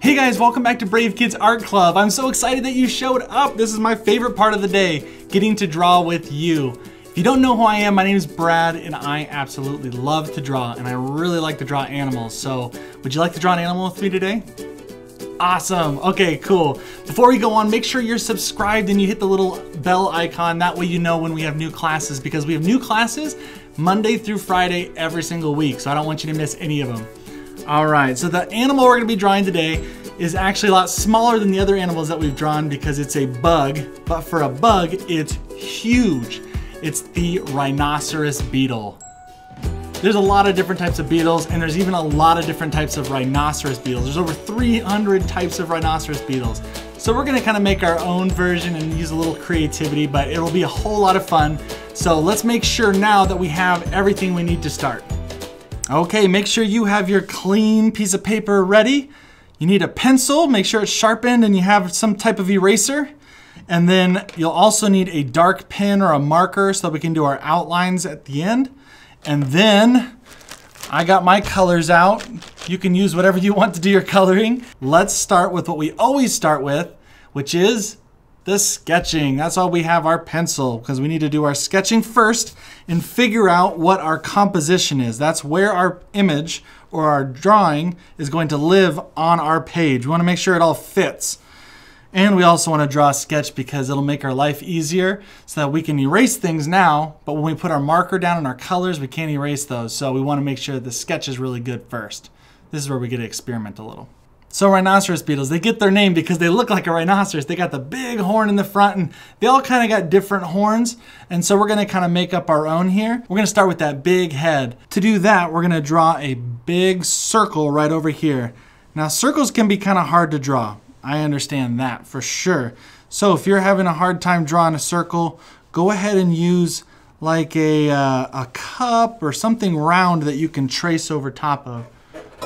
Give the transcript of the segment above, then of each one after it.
Hey guys, welcome back to Brave Kids Art Club. I'm so excited that you showed up. This is my favorite part of the day, getting to draw with you. If you don't know who I am, my name is Brad and I absolutely love to draw and I really like to draw animals. So would you like to draw an animal with me today? Awesome. Okay, cool. Before we go on, make sure you're subscribed and you hit the little bell icon. That way you know when we have new classes, because we have new classes Monday through Friday every single week. So I don't want you to miss any of them. All right, so the animal we're gonna be drawing today is actually a lot smaller than the other animals that we've drawn because it's a bug, but for a bug, it's huge. It's the Rhinoceros Beetle. There's a lot of different types of beetles, and there's even a lot of different types of rhinoceros beetles. There's over 300 types of rhinoceros beetles. So we're gonna kind of make our own version and use a little creativity, but it'll be a whole lot of fun. So let's make sure now that we have everything we need to start. Okay, make sure you have your clean piece of paper ready. You need a pencil, make sure it's sharpened and you have some type of eraser. And then you'll also need a dark pen or a marker so that we can do our outlines at the end. And then I got my colors out. You can use whatever you want to do your coloring. Let's start with what we always start with, which is the sketching. That's why we have our pencil, because we need to do our sketching first and figure out what our composition is. That's where our image or our drawing is going to live on our page. We want to make sure it all fits. And we also want to draw a sketch because it'll make our life easier so that we can erase things now, but when we put our marker down and our colors, we can't erase those. So we want to make sure the sketch is really good first. This is where we get to experiment a little. So rhinoceros beetles, they get their name because they look like a rhinoceros. They got the big horn in the front and they all kind of got different horns. And so we're gonna kind of make up our own here. We're gonna start with that big head. To do that, we're gonna draw a big circle right over here. Now circles can be kind of hard to draw. I understand that for sure. So if you're having a hard time drawing a circle, go ahead and use like a cup or something round that you can trace over top of.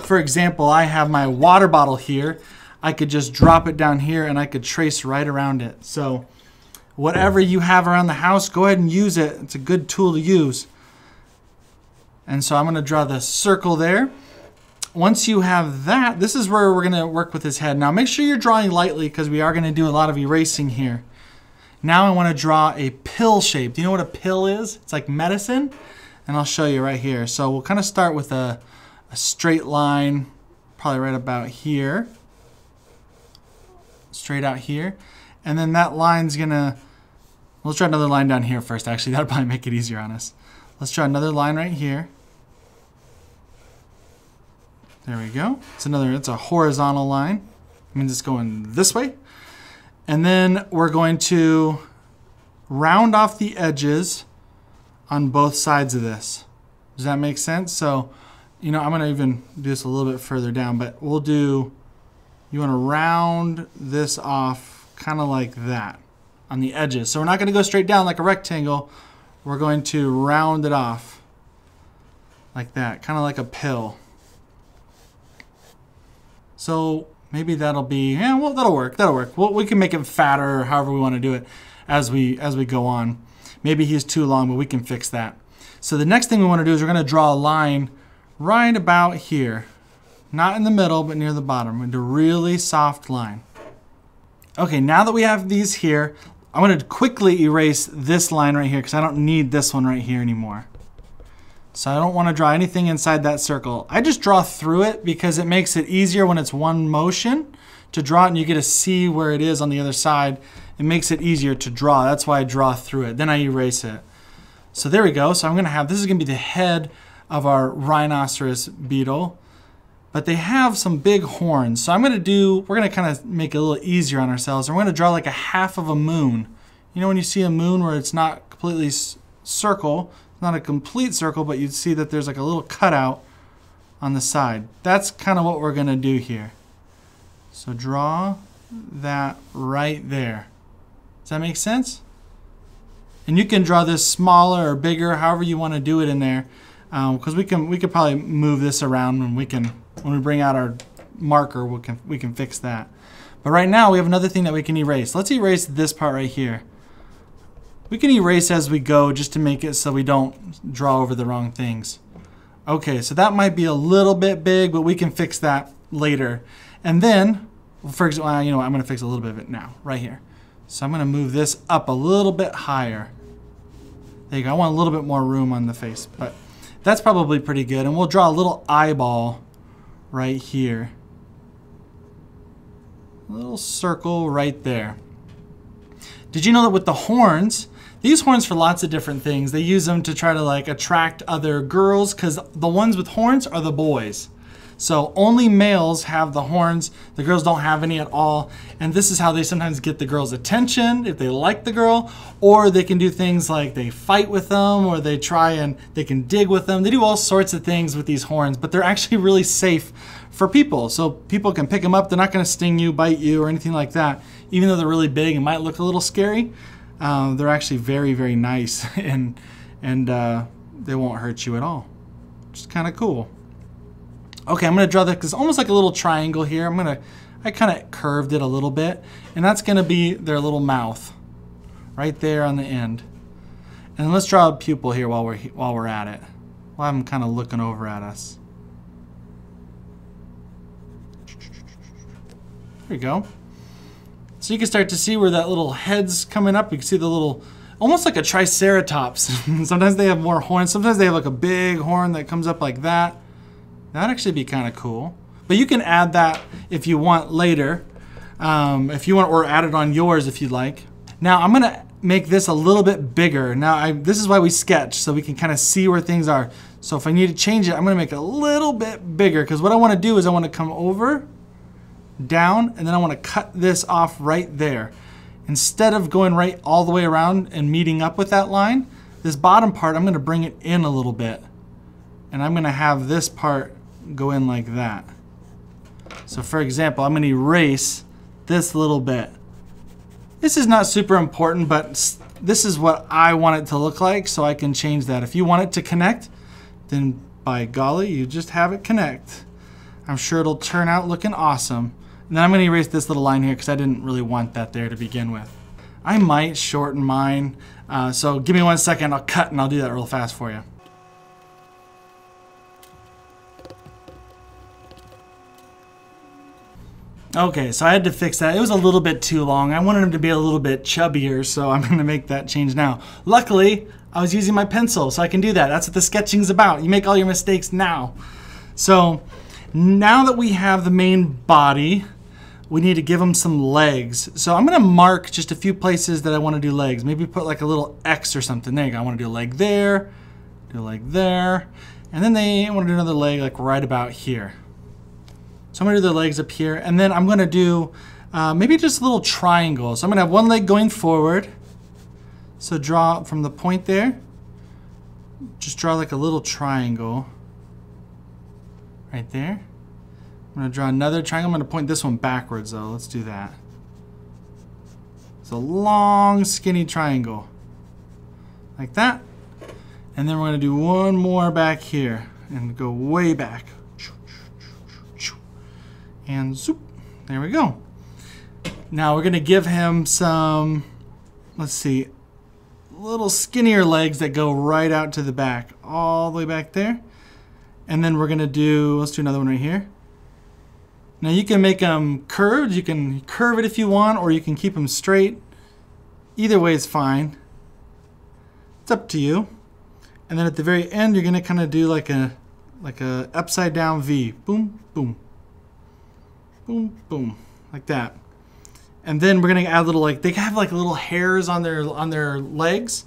For example, I have my water bottle here. I could just drop it down here and I could trace right around it. So whatever you have around the house, go ahead and use it. It's a good tool to use. And so I'm going to draw the circle there. Once you have that, this is where we're going to work with his head. Now make sure you're drawing lightly because we are going to do a lot of erasing here. Now I want to draw a pill shape. Do you know what a pill is? It's like medicine. And I'll show you right here. So we'll kind of start with a straight line, probably right about here, straight out here, and then that line's gonna, let's draw another line down here first. Actually, that'll probably make it easier on us. Let's draw another line right here. There we go. It's a horizontal line. It means it's going this way. And then we're going to round off the edges on both sides of this. Does that make sense? So you know, I'm going to even do this a little bit further down, but we'll do, you want to round this off kind of like that on the edges. So we're not going to go straight down like a rectangle. We're going to round it off like that, kind of like a pill. So maybe that'll be, yeah, well, that'll work. That'll work. Well, we can make it fatter or however we want to do it as we go on. Maybe he's too long, but we can fix that. So the next thing we want to do is we're going to draw a line right about here. Not in the middle, but near the bottom. Into a really soft line. Okay, now that we have these here, I'm going to quickly erase this line right here because I don't need this one right here anymore. So I don't want to draw anything inside that circle. I just draw through it because it makes it easier when it's one motion to draw it and you get to see where it is on the other side. It makes it easier to draw. That's why I draw through it. Then I erase it. So there we go. So I'm going to have, this is going to be the head of our rhinoceros beetle, but they have some big horns. So we're going to kind of make it a little easier on ourselves. And we're going to draw like a half of a moon. You know when you see a moon where it's not completely circle, not a complete circle, but you see that there's like a little cutout on the side. That's kind of what we're going to do here. So draw that right there. Does that make sense? And you can draw this smaller or bigger, however you want to do it in there. Because we could probably move this around and when we bring out our marker we can fix that. But right now we have another thing that we can erase. Let's erase this part right here. We can erase as we go just to make it so we don't draw over the wrong things. Okay, so that might be a little bit big, but we can fix that later. And then, for example, you know what, I'm going to fix a little bit of it now, right here. So I'm going to move this up a little bit higher. There you go. I want a little bit more room on the face, but that's probably pretty good. And we'll draw a little eyeball right here. A little circle right there. Did you know that with the horns, they use horns for lots of different things. They use them to try to like attract other girls, because the ones with horns are the boys. So only males have the horns. The girls don't have any at all. And this is how they sometimes get the girl's attention if they like the girl, or they can do things like they fight with them, or they try and they can dig with them. They do all sorts of things with these horns, but they're actually really safe for people. So people can pick them up. They're not going to sting you, bite you, or anything like that. Even though they're really big and might look a little scary, they're actually very, very nice, and they won't hurt you at all. Which is kind of cool. Okay, I'm going to draw that because it's almost like a little triangle here. I kind of curved it a little bit, and that's going to be their little mouth right there on the end. And let's draw a pupil here while we're at it. While I'm kind of looking over at us. There you go. So you can start to see where that little head's coming up. You can see the little, almost like a triceratops. Sometimes they have more horns. Sometimes they have like a big horn that comes up like that. That'd actually be kind of cool. But you can add that if you want later. If you want, or add it on yours if you'd like. Now I'm gonna make this a little bit bigger. Now this is why we sketch, so we can kind of see where things are. So if I need to change it, I'm gonna make it a little bit bigger, because what I want to do is I want to come over, down, and then I want to cut this off right there. Instead of going right all the way around and meeting up with that line, this bottom part, I'm going to bring it in a little bit. And I'm going to have this part go in like that. So for example, I'm going to erase this little bit. This is not super important, but this is what I want it to look like, so I can change that. If you want it to connect, then by golly, you just have it connect. I'm sure it'll turn out looking awesome. And then I'm going to erase this little line here because I didn't really want that there to begin with. I might shorten mine, so give me 1 second, I'll cut and I'll do that real fast for you. Okay, so I had to fix that. It was a little bit too long. I wanted him to be a little bit chubbier, so I'm going to make that change now. Luckily, I was using my pencil, so I can do that. That's what the sketching's about. You make all your mistakes now. So now that we have the main body, we need to give him some legs. So I'm going to mark just a few places that I want to do legs. Maybe put like a little X or something. There you go. I want to do a leg there, do a leg there, and then I want to do another leg like right about here. So I'm going to do the legs up here, and then I'm going to do maybe just a little triangle. So I'm going to have one leg going forward. So draw from the point there. Just draw like a little triangle right there. I'm going to draw another triangle. I'm going to point this one backwards though. Let's do that. It's a long, skinny triangle. Like that. And then we're going to do one more back here and go way back. And zoop, there we go. Now we're gonna give him some, let's see, little skinnier legs that go right out to the back, all the way back there. And then we're gonna do, let's do another one right here. Now you can make them curved, you can curve it if you want, or you can keep them straight. Either way is fine. It's up to you. And then at the very end, you're gonna kind of do like a upside down V, boom, boom. Boom, boom, like that. And then we're gonna add little, like, they have like little hairs on their legs.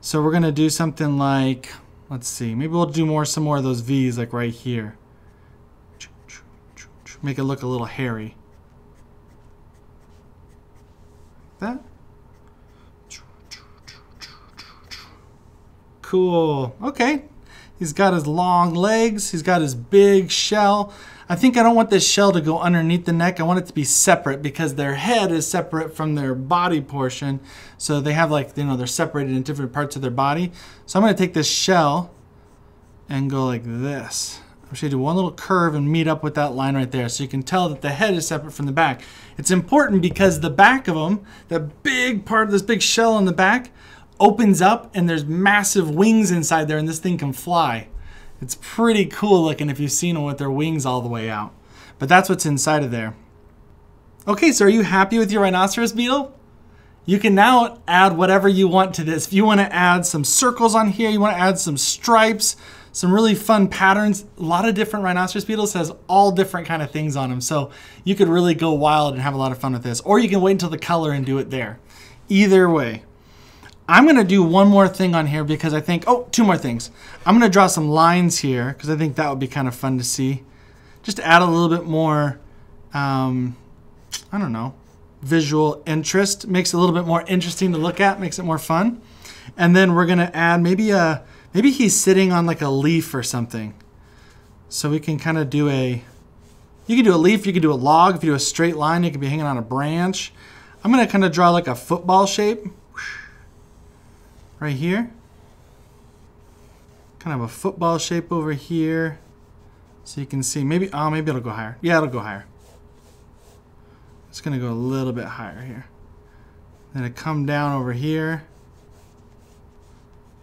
So we're gonna do something like, let's see, maybe we'll do some more of those V's like right here. Make it look a little hairy. Like that. Cool, okay. He's got his long legs, he's got his big shell. I think I don't want this shell to go underneath the neck. I want it to be separate because their head is separate from their body portion. So they have like, you know, they're separated in different parts of their body. So I'm going to take this shell and go like this. I'm just going to do one little curve and meet up with that line right there. So you can tell that the head is separate from the back. It's important because the back of them, the big part of this big shell on the back, opens up and there's massive wings inside there and this thing can fly. It's pretty cool looking if you've seen them with their wings all the way out. But that's what's inside of there. Okay, so are you happy with your Rhinoceros Beetle? You can now add whatever you want to this. If you want to add some circles on here, you want to add some stripes, some really fun patterns. A lot of different Rhinoceros Beetles has all different kind of things on them. So you could really go wild and have a lot of fun with this. Or you can wait until the color and do it there. Either way. I'm going to do one more thing on here because I think, oh, two more things. I'm going to draw some lines here because I think that would be kind of fun to see. Just to add a little bit more, I don't know, visual interest. Makes it a little bit more interesting to look at, makes it more fun. And then we're going to add maybe he's sitting on like a leaf or something. So we can kind of do you can do a leaf, you can do a log. If you do a straight line, you could be hanging on a branch. I'm going to kind of draw like a football shape. Right here. Kind of a football shape over here. So you can see, maybe it'll go higher. Yeah, it'll go higher. It's gonna go a little bit higher here. Then it come down over here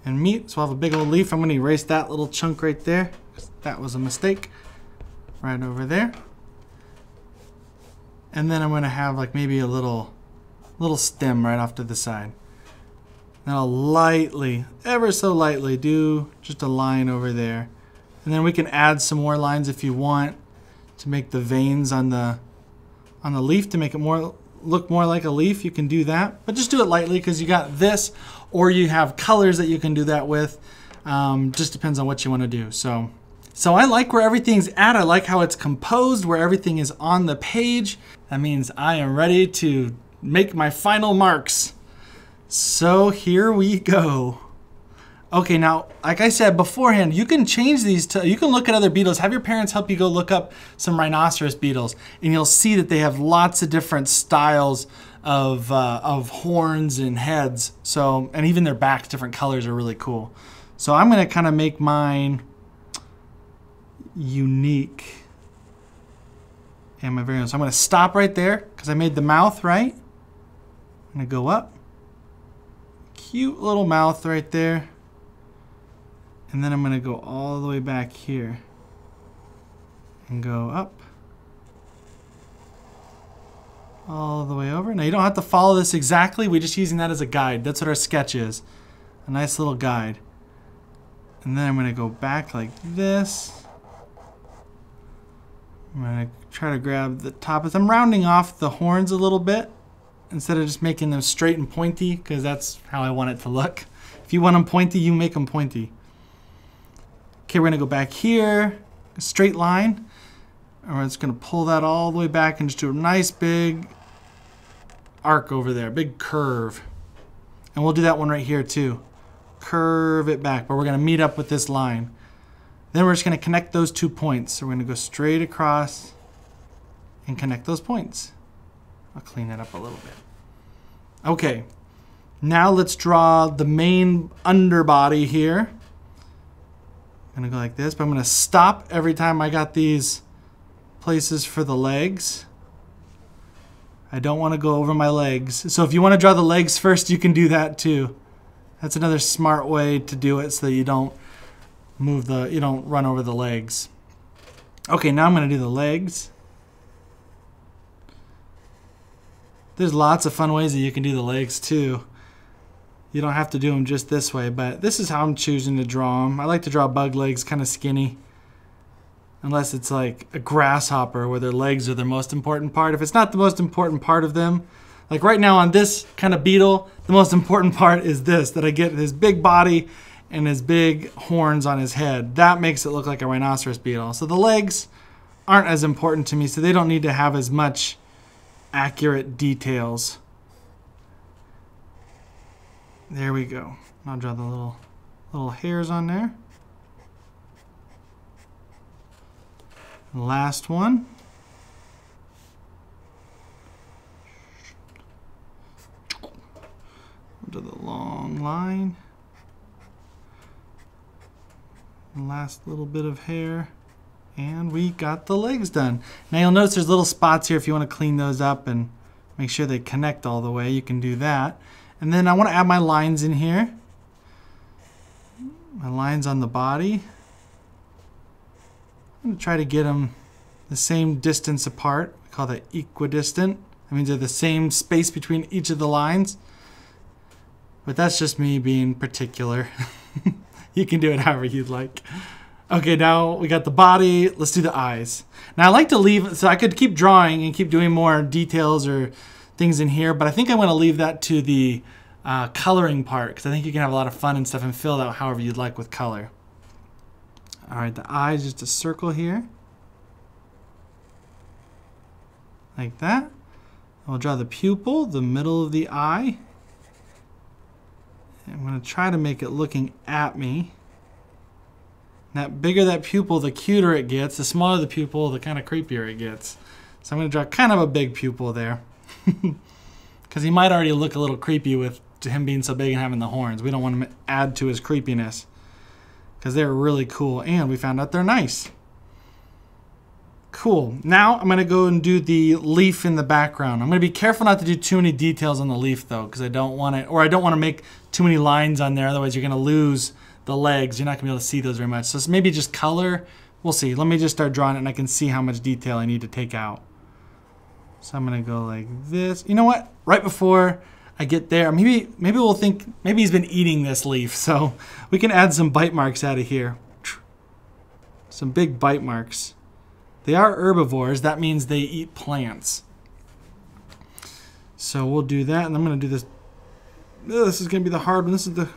and meet. So I'll have a big old leaf. I'm gonna erase that little chunk right there. That was a mistake. Right over there. And then I'm gonna have like maybe a little stem right off to the side. Then I'll lightly, ever so lightly, do just a line over there. And then we can add some more lines if you want to make the veins on the leaf to make it look more like a leaf. You can do that, but just do it lightly because you got this, or you have colors that you can do that with. Just depends on what you want to do. So I like where everything's at. I like how it's composed, where everything is on the page. That means I am ready to make my final marks. So here we go. Okay, now, like I said beforehand, you can change these to, you can look at other beetles. Have your parents help you go look up some rhinoceros beetles, and you'll see that they have lots of different styles of horns and heads. So, and even their backs, different colors are really cool. So I'm gonna kind of make mine unique. And my very own. So I'm gonna stop right there because I made the mouth, right? I'm gonna go up. Cute little mouth right there. And then I'm going to go all the way back here and go up all the way over. Now you don't have to follow this exactly. We're just using that as a guide. That's what our sketch is. A nice little guide. And then I'm going to go back like this. I'm going to try to grab the top. As I'm rounding off the horns a little bit instead of just making them straight and pointy, because that's how I want it to look. If you want them pointy, you make them pointy. Okay, we're gonna go back here, a straight line, and we're just gonna pull that all the way back and just do a nice big arc over there, big curve. And we'll do that one right here too. Curve it back, but we're gonna meet up with this line. Then we're just gonna connect those 2 points. So we're gonna go straight across and connect those points. I'll clean it up a little bit. Okay, now let's draw the main underbody here. I'm gonna go like this, but I'm gonna stop every time I got these places for the legs. I don't wanna go over my legs. So if you wanna draw the legs first, you can do that too. That's another smart way to do it so that you don't you don't run over the legs. Okay, now I'm gonna do the legs. There's lots of fun ways that you can do the legs too. You don't have to do them just this way, but this is how I'm choosing to draw them. I like to draw bug legs kind of skinny. Unless it's like a grasshopper where their legs are the most important part. If it's not the most important part of them, like right now on this kind of beetle, the most important part is this, that I get his big body and his big horns on his head. That makes it look like a rhinoceros beetle. So the legs aren't as important to me, so they don't need to have as much accurate details. There we go. I'll draw the little hairs on there. Last one. Do the long line. Last little bit of hair. And we got the legs done. Now you'll notice there's little spots here if you want to clean those up and make sure they connect all the way. You can do that. And then I want to add my lines in here. My lines on the body. I'm going to try to get them the same distance apart. We call that equidistant. That means they're the same space between each of the lines. But that's just me being particular. You can do it however you'd like. Okay, now we got the body. Let's do the eyes. Now I like to leave, so I could keep drawing and keep doing more details or things in here, but I think I'm going to leave that to the coloring part, because I think you can have a lot of fun and stuff and fill it out however you'd like with color. All right, the eyes, just a circle here. Like that. I'll draw the pupil, the middle of the eye. I'm going to try to make it looking at me. That bigger that pupil, the cuter it gets. The smaller the pupil, the kind of creepier it gets. So I'm going to draw kind of a big pupil there. Because he might already look a little creepy with him being so big and having the horns. We don't want to add to his creepiness. Because they're really cool. And we found out they're nice. Cool. Now I'm going to go and do the leaf in the background. I'm going to be careful not to do too many details on the leaf though, because I don't want it, or I don't want to make too many lines on there. Otherwise you're going to lose the legs. You're not going to be able to see those very much. So it's maybe just color. We'll see. Let me just start drawing it and I can see how much detail I need to take out. So I'm going to go like this. You know what? Right before I get there, maybe we'll think, maybe he's been eating this leaf. So we can add some bite marks out of here. Some big bite marks. They are herbivores. That means they eat plants. So we'll do that, and I'm going to do this. This is going to be the hard one. This is the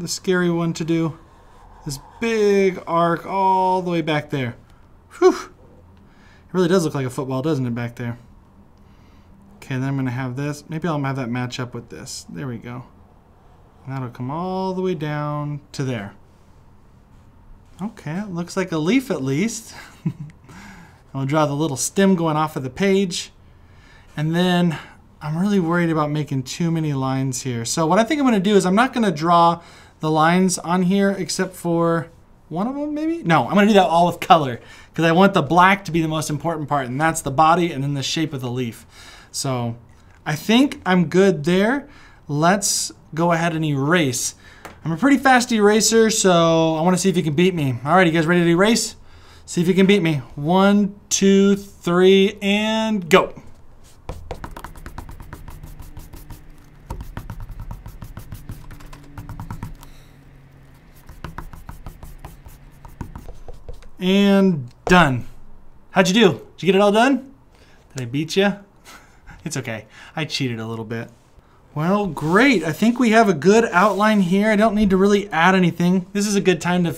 scary one to do. This big arc all the way back there. Whew. It really does look like a football, doesn't it, back there? Okay, then I'm going to have this. Maybe I'll have that match up with this. There we go. And that'll come all the way down to there. Okay, it looks like a leaf at least. I'll draw the little stem going off of the page. And then I'm really worried about making too many lines here. So what I think I'm going to do is I'm not going to draw the lines on here except for one of them maybe? No, I'm going to do that all with color because I want the black to be the most important part, and that's the body and then the shape of the leaf. So I think I'm good there. Let's go ahead and erase. I'm a pretty fast eraser, so I want to see if you can beat me. All right, you guys ready to erase? See if you can beat me. 1, 2, 3, and go. And done. How'd you do? Did you get it all done? Did I beat you? It's okay. I cheated a little bit. Well, great. I think we have a good outline here. I don't need to really add anything. This is a good time to,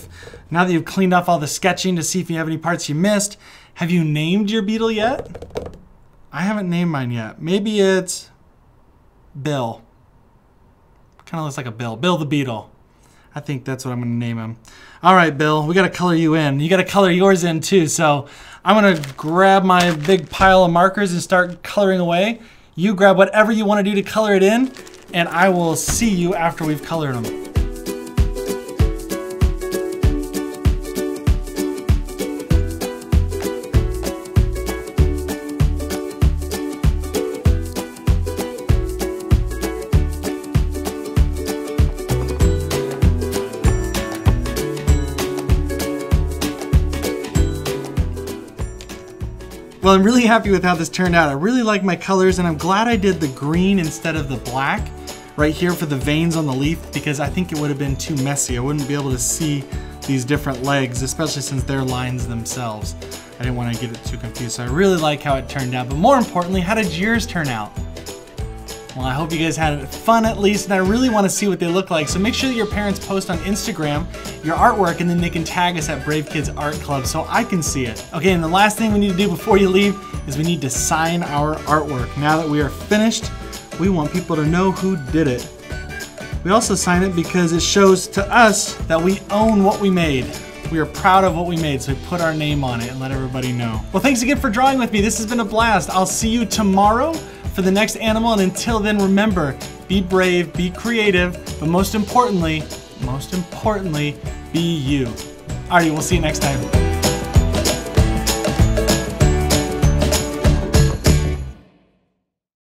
now that you've cleaned off all the sketching, to see if you have any parts you missed. Have you named your beetle yet? I haven't named mine yet. Maybe it's Bill. Kind of looks like a Bill. Bill the Beetle. I think that's what I'm going to name him. All right, Bill, we got to color you in. You got to color yours in too. So I'm going to grab my big pile of markers and start coloring away. You grab whatever you want to do to color it in, and I will see you after we've colored them. Well, I'm really happy with how this turned out. I really like my colors, and I'm glad I did the green instead of the black right here for the veins on the leaf, because I think it would have been too messy. I wouldn't be able to see these different legs, especially since they're lines themselves. I didn't want to get it too confused. So I really like how it turned out. But more importantly, how did yours turn out? Well, I hope you guys had fun at least, and I really want to see what they look like. So make sure that your parents post on Instagram your artwork, and then they can tag us at Brave Kids Art Club so I can see it. Okay, and the last thing we need to do before you leave is we need to sign our artwork. Now that we are finished, we want people to know who did it. We also sign it because it shows to us that we own what we made. We are proud of what we made, so we put our name on it and let everybody know. Well, thanks again for drawing with me. This has been a blast. I'll see you tomorrow for the next animal, and until then, remember, be brave, be creative, but most importantly, be you. Alrighty, we'll see you next time.